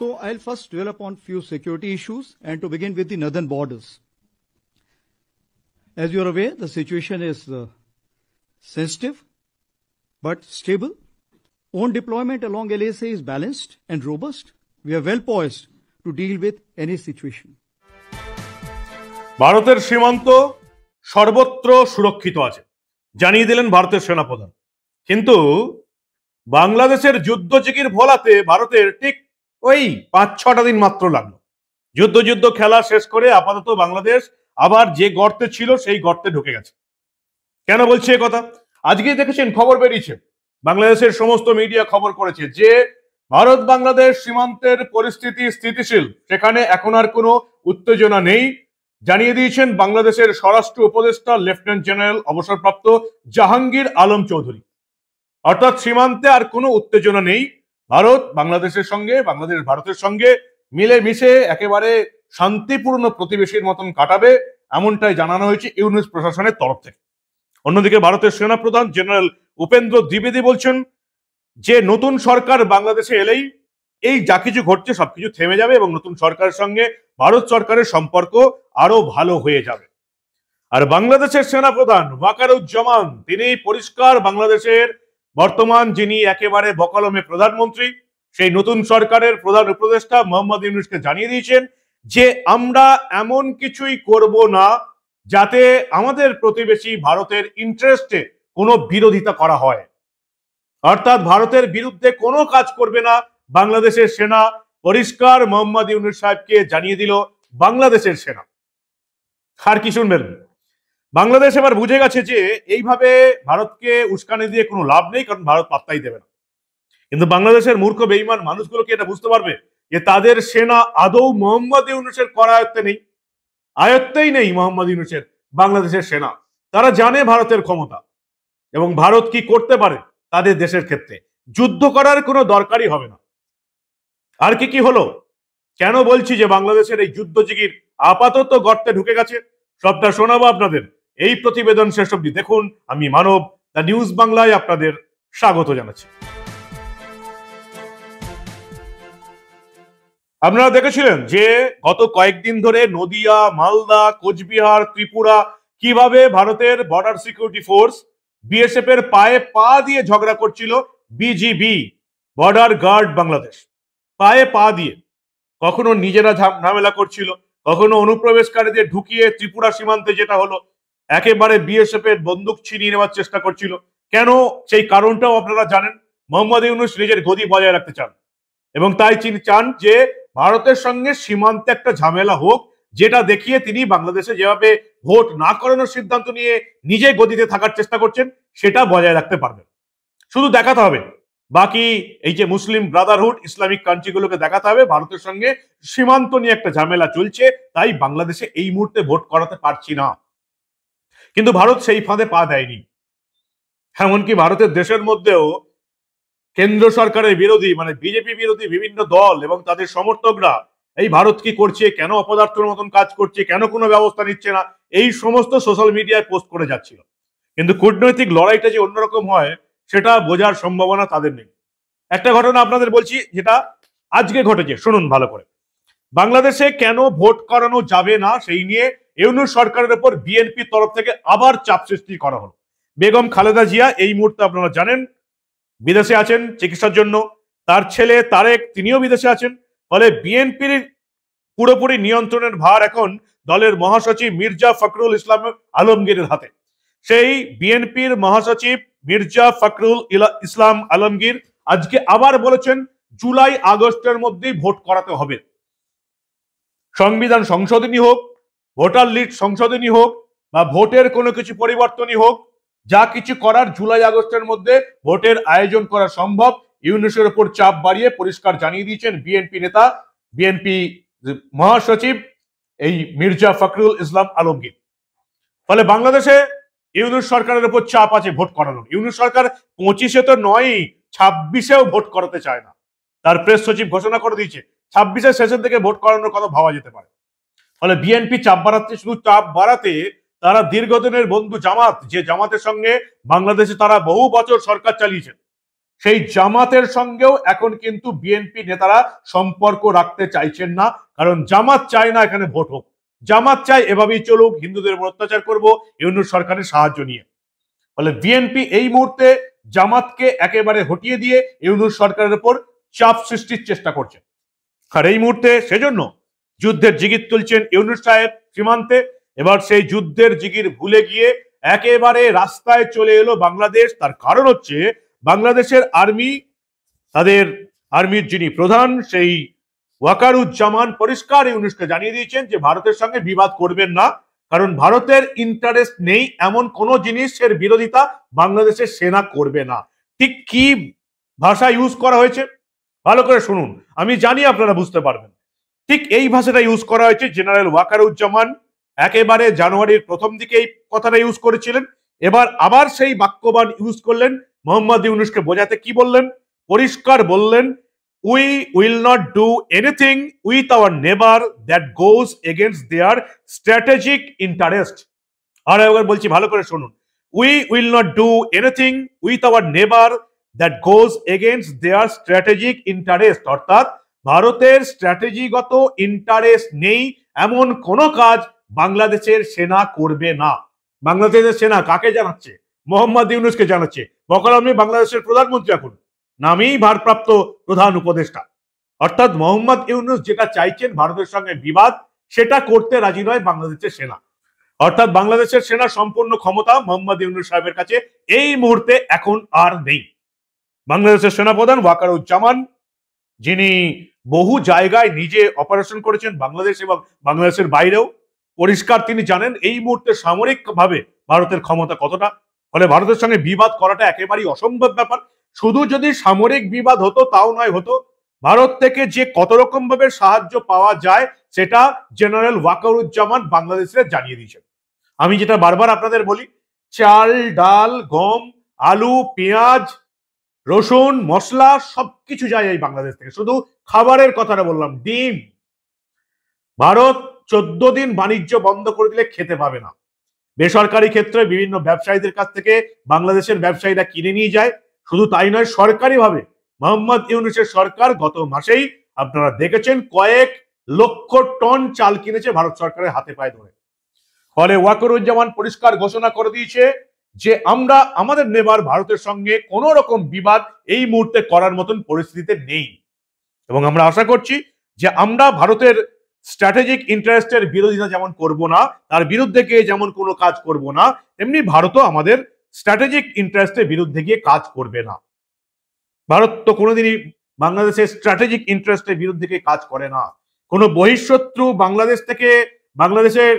So I'll first dwell upon few security issues and to begin with the northern borders. As you are aware, the situation is sensitive but stable. Own deployment along LASA is balanced and robust. We are well poised to deal with any situation. ভারতের সীমান্ত সর্বত্র সুরক্ষিত আছে জানিয়ে দিলেন ভারতের সেনাপ্রধান। কিন্তু বাংলাদেশের যুদ্ধজিগির ভোলাতে ভারতের ঠিক ওই ৫-৬টা দিন মাত্র লাগলো। যুদ্ধ খেলা শেষ করে আপাতত বাংলাদেশ আবার যে গর্তে ছিল সেই গর্তে ঢুকে গেছে। কেন বলছি এ কথা? আজকে দেখেছেন খবর বেরিয়েছে, বাংলাদেশের সমস্ত মিডিয়া খবর করেছে যে ভারত বাংলাদেশ সীমান্তের পরিস্থিতি স্থিতিশীল, সেখানে এখন আর কোনো উত্তেজনা নেই। জানিয়ে দিয়েছেন বাংলাদেশের স্বরাষ্ট্র উপদেষ্টা লেফটেন্যান্ট জেনারেল অবসরপ্রাপ্ত জাহাঙ্গীর আলম চৌধুরী। অর্থাৎ সীমান্তে আর কোনো উত্তেজনা নেই। ভারত বাংলাদেশের সঙ্গে, বাংলাদেশ ভারতের সঙ্গে মিলেমিশে একেবারে শান্তিপূর্ণ প্রতিবেশীর মতন কাটাবে, এমনটাই জানানো হয়েছে ইউনুস প্রশাসনের তরফ থেকে। অন্যদিকে ভারতের সেনাপ্রধান জেনারেল উপেন্দ্র দ্বিবেদী বলছেন যে নতুন সরকার বাংলাদেশে এলেই এই যা কিছু ঘটছে সবকিছু থেমে যাবে এবং নতুন সরকারের সঙ্গে ভারত সরকারের সম্পর্ক আরো ভালো হয়ে যাবে। আর বাংলাদেশের সেনাপ্রধান ওয়াকারুজ্জামান তিনি পরিষ্কার বাংলাদেশের বর্তমান যিনি একেবারে বকলমে প্রধানমন্ত্রী, সেই নতুন সরকারের প্রধান উপদেষ্টা মোহাম্মদ ইউনূসকে জানিয়ে দিয়েছেন যে আমরা এমন কিছুই করব না যাতে আমাদের প্রতিবেশী ভারতের ইন্টারেস্টে কোনো বিরোধিতা করা হয়। অর্থাৎ ভারতের বিরুদ্ধে কোনো কাজ করবে না বাংলাদেশের সেনা, পরিষ্কার মোহাম্মদ ইউনূস সাহেবকে জানিয়ে দিল বাংলাদেশের সেনা। আর কি শুনবেন, বাংলাদেশ এবার বুঝে গেছে যে এইভাবে ভারতকে উস্কানি দিয়ে কোনো লাভ নেই, কারণ ভারত পাত্তাই দেবে না। কিন্তু বাংলাদেশের মূর্খ বেঈমান মানুষগুলোকে এটা বুঝতে পারবে যে তাদের সেনা আদৌ মোহাম্মদ ইউনূসের আয়ত্তে নেই, আয়ত্তেই নেই মোহাম্মদ ইউনূসের বাংলাদেশের সেনা। তারা জানে ভারতের ক্ষমতা এবং ভারত কি করতে পারে তাদের দেশের ক্ষেত্রে, যুদ্ধ করার কোনো দরকারই হবে না। আর কি হলো, কেন বলছি যে বাংলাদেশের এই যুদ্ধজিগির আপাতত গর্তে ঢুকে গেছে, সবটা শোনাবো আপনাদের। এই প্রতিবেদন শেষ অবধি দেখুন। আমি মানব, দ্য নিউজ বাংলায় আপনাদের স্বাগত জানাচ্ছি। আপনারা দেখেছিলেন যে গত কয়েকদিন ধরে নদিয়া, মালদা, কোচবিহার, ত্রিপুরা কিভাবে ভারতের বর্ডার সিকিউরিটি ফোর্স বিএসএফ এর পায়ে পা দিয়ে ঝগড়া করছিল বিজিবি, বর্ডার গার্ড বাংলাদেশ, পায়ে পা দিয়ে কখনো নিজেরা ঝামেলা করছিল, কখনো অনুপ্রবেশকারীদের ঢুকিয়ে ত্রিপুরা সীমান্তে যেটা হলো একেবারে বিএসএফ এর বন্দুক ছিনিয়ে নেওয়ার চেষ্টা করছিল। কেন, সেই কারণটাও আপনারা জানেন। মোহাম্মদ ইউনূস নিজের গদি বজায় রাখতে চান এবং তাই তিনি চান যে ভারতের সঙ্গে সীমান্তে একটা ঝামেলা হোক, যেটা দেখিয়ে তিনি বাংলাদেশে যেভাবে ভোট না করানোর সিদ্ধান্ত নিয়ে নিজে গদিতে থাকার চেষ্টা করছেন সেটা বজায় রাখতে পারবেন। শুধু দেখাতে হবে বাকি এই যে মুসলিম ব্রাদারহুড ইসলামিক কান্ট্রিগুলোকে দেখাতে হবে ভারতের সঙ্গে সীমান্ত নিয়ে একটা ঝামেলা চলছে, তাই বাংলাদেশে এই মুহূর্তে ভোট করাতে পারছি না। কিন্তু ভারত সেই ফাঁদে পা দেয়নি। এমনকি ভারতের দেশের মধ্যেও কেন্দ্র সরকারের বিরোধী মানে বিজেপি বিরোধী বিভিন্ন দল এবং তাদের সমর্থকরা এই ভারত কি করছে, কেন অপদার্থের মতন কাজ করছে, কেন কোনো ব্যবস্থা নিচ্ছে না, এই সমস্ত সোশ্যাল মিডিয়ায় পোস্ট করে যাচ্ছিল। কিন্তু কূটনৈতিক লড়াইটা যে অন্যরকম হয় সেটা বোঝার সম্ভাবনা তাদের নেই। একটা ঘটনা আপনাদের বলছি যেটা আজকে ঘটেছে, শুনুন ভালো করে। বাংলাদেশে কেন ভোট করানো যাবে না সেই নিয়ে ইউনূস সরকারের উপর বিএনপির তরফ থেকে আবার চাপ সৃষ্টি করা হলো। বেগম খালেদা জিয়া এই মুহূর্তে আপনারা জানেন বিদেশে আছেন চিকিৎসার জন্য, তার ছেলে তারেক তিনিও বিদেশে আছেন। ফলে বিএনপির পুরোপুরি নিয়ন্ত্রণের ভার এখন দলের মহাসচিব মির্জা ফখরুল ইসলাম আলমগীরের হাতে। সেই বিএনপির মহাসচিব মির্জা ফখরুল ইসলাম আলমগীর আজকে আবার বলেছেন জুলাই আগস্টের মধ্যেই ভোট করাতে হবে। সংবিধান সংশোধনী হোক, ভোটার লিস্ট সংশোধনী হোক বা ভোটের কোনো কিছু পরিবর্তনই হোক, যা কিছু করার জুলাই আগস্টের মধ্যে ভোটের আয়োজন করা সম্ভব। ইউনূসের উপর চাপ বাড়িয়ে পরিষ্কার জানিয়ে দিয়েছেন বিএনপি নেতা, বিএনপি মহাসচিব এই মির্জা ফখরুল ইসলাম আলমগীর। ফলে বাংলাদেশে ইউনূস সরকারের উপর চাপ আছে ভোট করানোর। ইউনূস সরকার 25-এ তো নয়, 26-এও ভোট করাতে চায় না। তার প্রেস সচিব ঘোষণা করে দিয়েছে 26-এর শেষের দিকে ভোট করানোর কথা ভাবা যেতে পারে। ফলে বিএনপি চাপ বাড়াচ্ছে, শুধু চাপ বাড়াতে তারা দীর্ঘদিনের বন্ধু জামাত, যে জামাতের সঙ্গে বাংলাদেশে তারা বহু বছর সরকার চালিয়েছেন, সেই জামাতের সঙ্গেও এখন কিন্তু বিএনপি নেতারা সম্পর্ক রাখতে চাইছেন না, কারণ জামাত চায় না এখানে ভোট হোক। জামাত চায় এভাবেই চলুক, হিন্দুদের উপর অত্যাচার করবো ইউনূস সরকারের সাহায্য নিয়ে। ফলে বিএনপি এই মুহূর্তে জামাতকে একেবারে হটিয়ে দিয়ে ইউনূস সরকারের উপর চাপ সৃষ্টির চেষ্টা করছে। আর এই মুহূর্তে সেজন্য যুদ্ধের জিগির তুলছেন ইউনূস সাহেব সীমান্তে। এবার সেই যুদ্ধের জিগির ভুলে গিয়ে একেবারে রাস্তায় চলে এলো বাংলাদেশ। তার কারণ হচ্ছে বাংলাদেশের আর্মি, তাদের আর্মির যিনি প্রধান সেই ওয়াকারুজ্জামান পরিষ্কার ইউনূসকে জানিয়ে দিয়েছেন যে ভারতের সঙ্গে বিবাদ করবেন না, কারণ ভারতের ইন্টারেস্ট নেই এমন কোন জিনিসের বিরোধিতা বাংলাদেশের সেনা করবে না। ঠিক কি ভাষা ইউজ করা হয়েছে ভালো করে শুনুন, আমি জানি আপনারা বুঝতে পারবেন। ঠিক এই ভাষাটা ইউজ করা হয়েছে। জেনারেল ওয়াকারুজ্জামান একেবারে জানুয়ারির প্রথম দিকে এই কথাটা ইউজ করেছিলেন, এবার আবার সেই বাক্যবান ইউজ করলেন মোহাম্মদ ইউনূসকে বোঝাতে। কি বললেন? পরিষ্কার বললেন, we will not do anything with our neighbour that goes against their strategic interest. আর একবার বলছি, ভালো করে শুনুন, we will not do anything with our neighbour that goes against their strategic interest. অর্থাৎ ভারতের স্ট্র্যাটেজিগত ইন্টারেস্ট নেই এমন কোন কাজ বাংলাদেশের সেনা করবে না। বাংলাদেশের সেনা কাকে জানাচ্ছে? মোহাম্মদ ইউনূসকে জানাচ্ছে। বকর আলমী বাংলাদেশের প্রধানমন্ত্রী, এখন নামেই ভারপ্রাপ্ত প্রধান উপদেষ্টা। অর্থাৎ মোহাম্মদ ইউনূস যেটা চাইছেন ভারতের সঙ্গে বিবাদ, সেটা করতে রাজি নয় বাংলাদেশের সেনা। অর্থাৎ বাংলাদেশের সেনা সম্পূর্ণ ক্ষমতা মোহাম্মদ ইউনূস সাহেবের কাছে এই মুহূর্তে এখন আর নেই। বাংলাদেশের সেনাপ্রধান ওয়াকারুজ্জামান, যিনি বহু জায়গায় নিজে অপারেশন করেছেন বাংলাদেশ এবং বাংলাদেশের বাইরেও, পরিষ্কার তিনি জানেন এই মুহূর্তে সামরিকভাবে ভারতের ক্ষমতা কতটা। ফলে ভারতের সঙ্গে বিবাদ করাটা একেবারেই অসম্ভব ব্যাপার। শুধু যদি সামরিক বিবাদ হতো তাও নয়, হতো ভারত থেকে যে কত রকম ভাবে সাহায্য পাওয়া যায় সেটা জেনারেল ওয়াকারুজ্জামান বাংলাদেশে জানিয়ে দিয়েছেন। আমি যেটা বারবার আপনাদের বলি, চাল, ডাল, গম, আলু, পেঁয়াজ, রসুন, মশলা সবকিছু যায় এই বাংলাদেশ থেকে। শুধু খাবারের কথাটা বললাম, ডিম ভারত 14 দিন বাণিজ্য বন্ধ করে দিলে খেতে পাবে না। বেসরকারি ক্ষেত্রে বিভিন্ন ব্যবসায়ীদের কাছ থেকে বাংলাদেশের ব্যবসায়ীরা কিনে নিয়ে যায়। শুধু তাই নয়, সরকারিভাবে মোহাম্মদ ইউনূসের সরকার গত মাসেই আপনারা দেখেছেন কয়েক লক্ষ টন চাল কিনেছে ভারত সরকারের হাতে পায়ে ধরে। ফলে ওয়াকারুজ্জামান পরিষ্কার ঘোষণা করে দিয়েছে যে আমরা আমাদের নেবার ভারতের সঙ্গে কোন রকম বিবাদ এই মুহূর্তে করার মতন পরিস্থিতিতে নেই, এবং আমরা আশা করছি যে আমরা ভারতের স্ট্র্যাটেজিক ইন্টারেস্টের বিরোধিতা যেমন করব না, তার বিরুদ্ধে গিয়ে যেমন কোনো কাজ করব না, তেমনি ভারতও আমাদের স্ট্র্যাটেজিক ইন্টারেস্টের বিরুদ্ধে গিয়ে কাজ করবে না। ভারত তো কোনোদিনই বাংলাদেশের স্ট্র্যাটেজিক ইন্টারেস্টের বিরুদ্ধে গিয়ে কাজ করে না। কোনো বহিঃশত্রু বাংলাদেশ থেকে বাংলাদেশের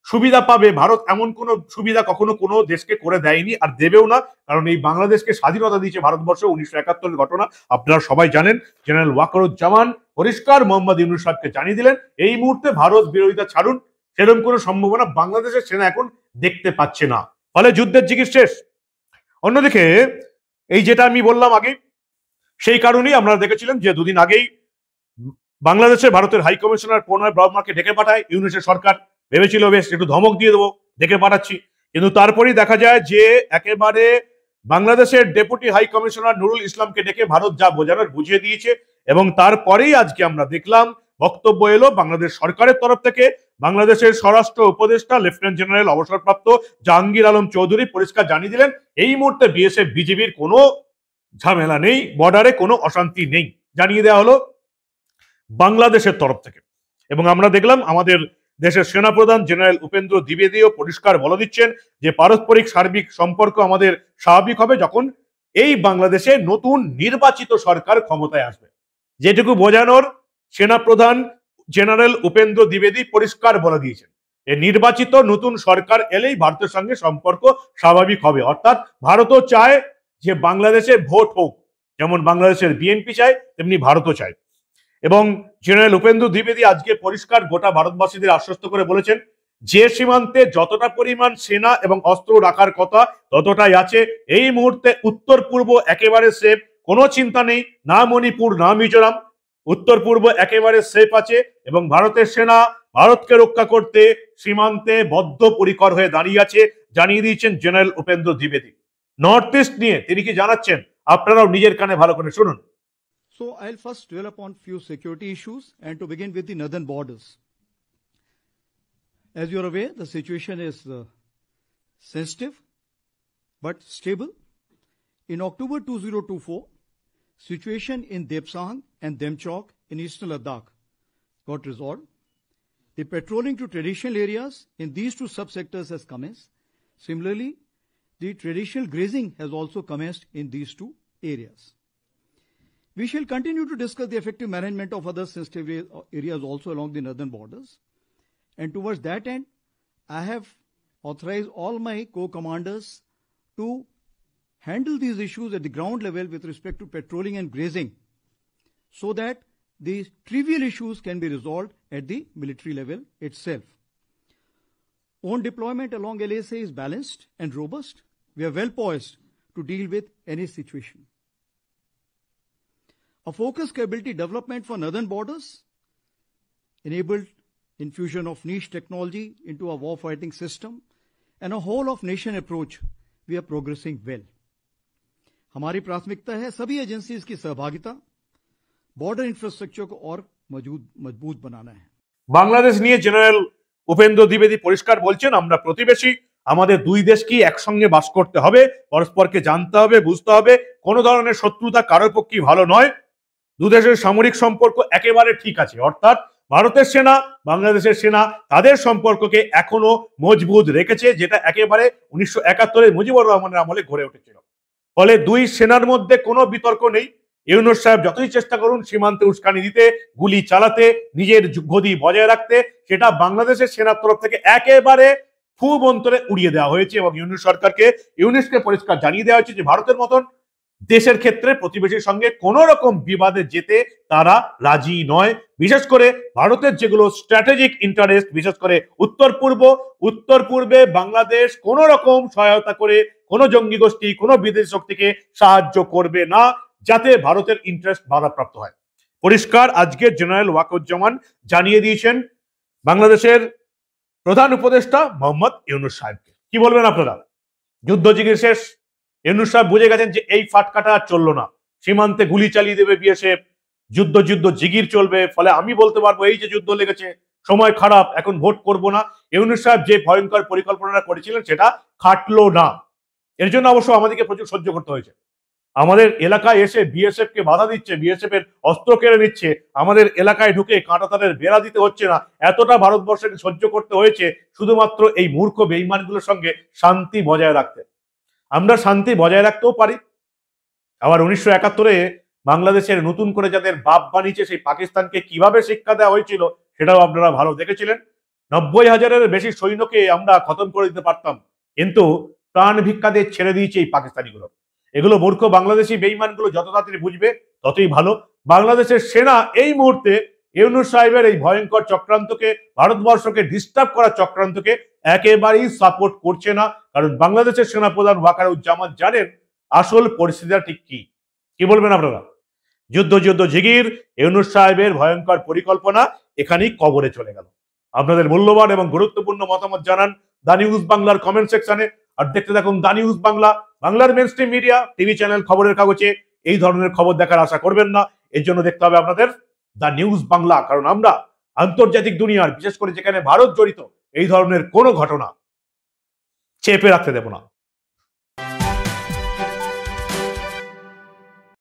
সুবিধা পাবে, ভারত এমন কোনো সুবিধা কখনো কোনো দেশকে করে দেয়নি আর দেবেও না। কারণ এই বাংলাদেশকে স্বাধীনতা দিয়েছে ভারতবর্ষ 1971 ঘটনা আপনারা সবাই জানেন। জেনারেল ওয়াকারুজ্জামান পরিষ্কার মোহাম্মদ ইউনূস সাহেবকে জানিয়ে দিলেন এই মুহূর্তে ভারত বিরোধিতা ছাড়ুন, সেরকম কোনো সম্ভাবনা বাংলাদেশের সেনা এখন দেখতে পাচ্ছে না। ফলে যুদ্ধের জিগির শেষ। অন্যদিকে এই যেটা আমি বললাম আগে, সেই কারণেই আমরা দেখেছিলাম যে দুদিন আগেই বাংলাদেশে ভারতের হাই কমিশনার প্রণয় ব্রাহ্মাকে ডেকে পাঠায় ইউনূসের সরকার। ভেবেছিল বেশ একটু ধমক দিয়ে দেবো, ডেকে পাঠাচ্ছি, কিন্তু তারপরেই দেখা যায় যে একেবারে বাংলাদেশের ডেপুটি হাই কমিশনার নুরুল ইসলামকে ডেকে ভারত যা বোঝানোর বুঝিয়ে দিয়েছে। এবং তারপরেই আজকে আমরা দেখলাম বক্তব্য এলো বাংলাদেশ সরকারের তরফ থেকে। বাংলাদেশের স্বরাষ্ট্র উপদেষ্টা লেফটেন্যান্ট জেনারেল অবসরপ্রাপ্ত জাহাঙ্গীর আলম চৌধুরী পরিষ্কার জানিয়ে দিলেন এই মুহূর্তে বিএসএফ বিজিবির কোনো ঝামেলা নেই, বর্ডারে কোনো অশান্তি নেই, জানিয়ে দেওয়া হলো বাংলাদেশের তরফ থেকে। এবং আমরা দেখলাম আমাদের দেশের সেনাপ্রধান জেনারেল উপেন্দ্র দ্বিবেদীও পরিষ্কার বলে দিচ্ছেন যে পারস্পরিক সার্বিক সম্পর্ক আমাদের স্বাভাবিক হবে যখন এই বাংলাদেশে নতুন নির্বাচিত সরকার ক্ষমতায় আসবে। যেটুকু বোঝানোর সেনাপ্রধান জেনারেল উপেন্দ্র দ্বিবেদী পরিষ্কার বলে দিয়েছেন, এই নির্বাচিত নতুন সরকার এলেই ভারতের সঙ্গে সম্পর্ক স্বাভাবিক হবে। অর্থাৎ ভারতও চায় যে বাংলাদেশে ভোট হোক, যেমন বাংলাদেশের বিএনপি চায় তেমনি ভারতও চায়। এবং জেনারেল উপেন্দ্র দ্বিবেদী আজকে পরিষ্কার গোটা ভারতবাসীদের আশ্বস্ত করে বলেছেন যে সীমান্তে যতটা পরিমাণ সেনা এবং অস্ত্র রাখার কথা ততটাই আছে। এই মুহূর্তে উত্তর পূর্ব একেবারে সেফ, কোনো চিন্তা নেই, না মণিপুর না মিজোরাম, উত্তর পূর্ব একেবারে সেফ আছে। এবং ভারতের সেনা ভারতকে রক্ষা করতে সীমান্তে বদ্ধপরিকর হয়ে দাঁড়িয়ে আছে, জানিয়ে দিয়েছেন জেনারেল উপেন্দ্র দ্বিবেদী। নর্থ ইস্ট নিয়ে তিনি কি জানাচ্ছেন আপনারাও নিজের কানে ভালো করে শুনুন। So I'll first dwell upon few security issues and to begin with the northern borders. As you're aware, the situation is sensitive but stable. In October 2024, situation in Depsang and Demchok in eastern Ladakh got resolved. The patrolling to traditional areas in these two subsectors has commenced. Similarly, the traditional grazing has also commenced in these two areas. We shall continue to discuss the effective management of other sensitive areas also along the northern borders. And towards that end, I have authorized all my co-commanders to handle these issues at the ground level with respect to patrolling and grazing so that the trivial issues can be resolved at the military level itself. Own deployment along LSA is balanced and robust. We are well poised to deal with any situation. A focused capability development for northern borders enabled infusion of niche technology into our warfighting system and a whole of nation approach. We are progressing well. हमारी प्राथमिकता है सभी agencies की सहभागिता, border infrastructure को और मजबूत बनाना है। বাংলাদেশ নিয়ে জেনারেল উপেন্দ্র দ্বিবেদী পরিষ্কার বলছেন, আমরা প্রতিবেশী, আমাদের দুই দেশকেই একসঙ্গে বাস করতে হবে, পরস্পরকে জানতে হবে, বুঝতে হবে, কোনো ধরনের শত্রুতা কারোর পক্ষেই ভালো নয়। দুদেশের সামরিক সম্পর্ক একেবারে ঠিক আছে, অর্থাৎ ভারতের সেনা বাংলাদেশের সেনা তাদের সম্পর্ককে এখনো মজবুত রেখেছে, যেটা একেবারে 1971 মুজিবুর রহমানের আমলে গড়ে উঠেছিল। ফলে দুই সেনার মধ্যে কোনো বিতর্ক নেই। ইউনূস সাহেব যতই চেষ্টা করুন সীমান্তে উস্কানি দিতে, গুলি চালাতে, নিজের গদি বজায় রাখতে, সেটা বাংলাদেশের সেনার তরফ থেকে একেবারে খুব অন্তরে উড়িয়ে দেওয়া হয়েছে এবং ইউনূসকে পরিষ্কার জানিয়ে দেওয়া হয়েছে যে ভারতের মতন দেশের ক্ষেত্রে প্রতিবেশীর সঙ্গে কোন রকম বিবাদে যেতে তারা রাজি নয়। বিশেষ করে ভারতের যেগুলো স্ট্র্যাটেজিক ইন্টারেস্ট, বিশেষ করে উত্তর পূর্বে বাংলাদেশ কোন রকম সহায়তা করে কোন জঙ্গি গোষ্ঠী, কোন বিদেশি শক্তিকে সাহায্য করবে না, যাতে ভারতের ইন্টারেস্ট বাধাপ্রাপ্ত হয়। পরিষ্কার আজকে জেনারেল ওয়াকারুজ্জামান জানিয়ে দিয়েছেন বাংলাদেশের প্রধান উপদেষ্টা মোহাম্মদ ইউনূস সাহেবকে। কি বলবেন আপনারা? যুদ্ধ জিগির শেষ। ইউনূস সাহেব বুঝে গেছেন যে এই ফাটকাটা আর চললো না, সীমান্তে গুলি চালিয়ে দেবে বিএসএফ, যুদ্ধ জিগির চলবে। ফলে আমি বলতে পারবো এই যে যুদ্ধ লেগেছে, সময় খারাপ, এখন ভোট করব না। ইউনূস সাহেব যে ভয়ঙ্কর পরিকল্পনা করেছিলেন সেটা খাটলো না। এর জন্য অবশ্য আমাদেরকে প্রচুর সহ্য করতে হয়েছে। আমাদের এলাকায় এসে বিএসএফ কে বাধা দিচ্ছে, বিএসএফ এর অস্ত্র কেড়ে নিচ্ছে, আমাদের এলাকায় ঢুকে কাঁটাতারের বেড়া দিতে হচ্ছে না, এতটা ভারতবর্ষকে সহ্য করতে হয়েছে শুধুমাত্র এই মূর্খ বেঈমানগুলোর সঙ্গে শান্তি বজায় রাখতে। আমরা শান্তি বজায় রাখতেও পারি। আবার 1971-এ বাংলাদেশের নতুন করে যাদের বাপ বানিয়েছে সেই পাকিস্তানকে কিভাবে শিক্ষা দেওয়া হয়েছিল সেটাও আপনারা ভালো দেখেছিলেন। 90,000-এর বেশি সৈন্যকে আমরা খতম করে দিতে পারতাম, কিন্তু প্রাণ ভিক্ষা দিয়ে ছেড়ে দিয়েছে এই পাকিস্তানিগুলো। এগুলো মূর্খ বাংলাদেশি বেঈমানগুলো যত তাড়াতাড়ি বুঝবে ততই ভালো। বাংলাদেশের সেনা এই মুহূর্তে ইউনূস সাহেবের এই ভয়ঙ্কর চক্রান্তকে, ভারতবর্ষকে ডিস্টার্ব করা চক্রান্তকে একেবারেই সাপোর্ট করছে না। কারণ বাংলাদেশের সেনাপ্রধান ওয়াকারুজ্জামান জানেন আসল পরিস্থিতিটা ঠিক কি বলবেন আপনারা? যুদ্ধ জিগির ইউনূস সাহেবের ভয়ঙ্কর পরিকল্পনা এখানেই কবরে চলে গেল। আপনাদের মূল্যবান এবং গুরুত্বপূর্ণ মতামত জানান দা নিউজ বাংলার কমেন্ট সেকশনে। আর দেখতে থাকুন দা নিউজ বাংলা, বাংলার মেইনস্ট্রিম মিডিয়া, টিভি চ্যানেল, খবরের কাগজে এই ধরনের খবর দেখার আশা করবেন না। এর জন্য দেখতে হবে আপনাদের দা নিউজ বাংলা, কারণ আমরা আন্তর্জাতিক দুনিয়ার, বিশেষ করে যেখানে ভারত জড়িত, এই ধরনের কোনো ঘটনা চেপে রাখতে দেব না।